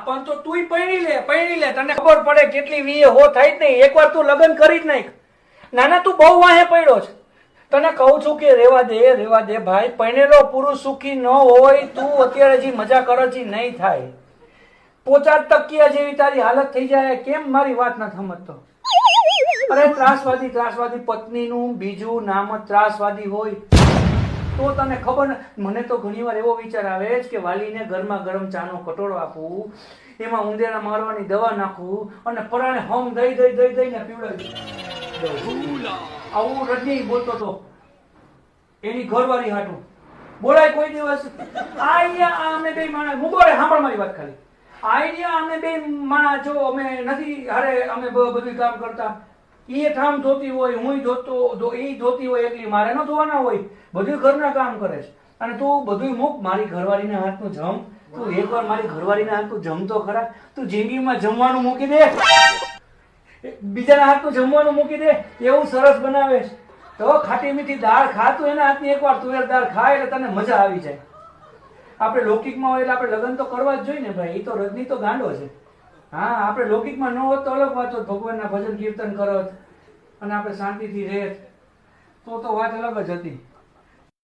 પણ તો તુંય પૈણી લે તને ખબર પડે કેટલી વીએ હો થાય જ નહીં. એકવાર તું લગ્ન કરી જ નાખ. નાના તું બહુ વાહે પડ્યો છે. તને કહું છું કે રેવા દે ભાઈ. પૈણેલો પુરુષ સુખી ન હોય. તું અત્યારે જે મજા કરે છે નહીં થાય. પોચા ટકિયા જેવી તારી હાલત થઈ જાય. કેમ મારી વાત નથી સમજતો? અરે ત્રાસવાદી પત્નીનું બીજું નામ જ ત્રાસવાદી હોય. તો તને ખબર ને, મને તો ઘણીવાર એવો વિચાર આવે છે કે વાલીને ગરમા ગરમ ચાનો કટોરો આપું, એમાં ઉંદેડા મારવાની દવા નાખું અને પરાણે હમ દઈને પીવડાવી. આવું રજની બોલતો તો એની ઘરવાળી હાટું બોલાય કોઈ દિવસ? આઈડિયા અમે બે માણસ મુગોરે સાંભળ મારી વાત ખાલી. આઈડિયા અમે બે માણસ જો અમે નથી હારે અમે બધું કામ કરતા. એ ઠામ ધોતી હોય, હું ધોતો, એ ધોતી હોય, એટલી મારે ન ધોવાના હોય. બધું ઘરના કામ કરે છે. અને તું બધું મૂક મારી ઘરવાળીના હાથનું જમ. તું એકવાર મારી ઘરવાળીના હાથનું જમતો ખરા. તું જિંદગીમાં જમવાનું મૂકી દે, બીજાના હાથનું જમવાનું મૂકી દે. એવું સરસ બનાવે છે. તો ખાટી મીઠી દાળ ખા તું એના હાથની. એકવાર તુવેર દાળ ખાય એટલે તને મજા આવી જાય. આપણે લૌકિકમાં હોય એટલે આપણે લગ્ન તો કરવા જ જોઈએ ને ભાઈ. એ તો રજની તો ગાંડો છે. હા, આપણે લૌકિકમાં ન હોત તો અલગ વાત હોત. ભગવાનના ભજન કીર્તન કરત અને આપણે શાંતિથી રહેત તો વાત અલગ જ હતી.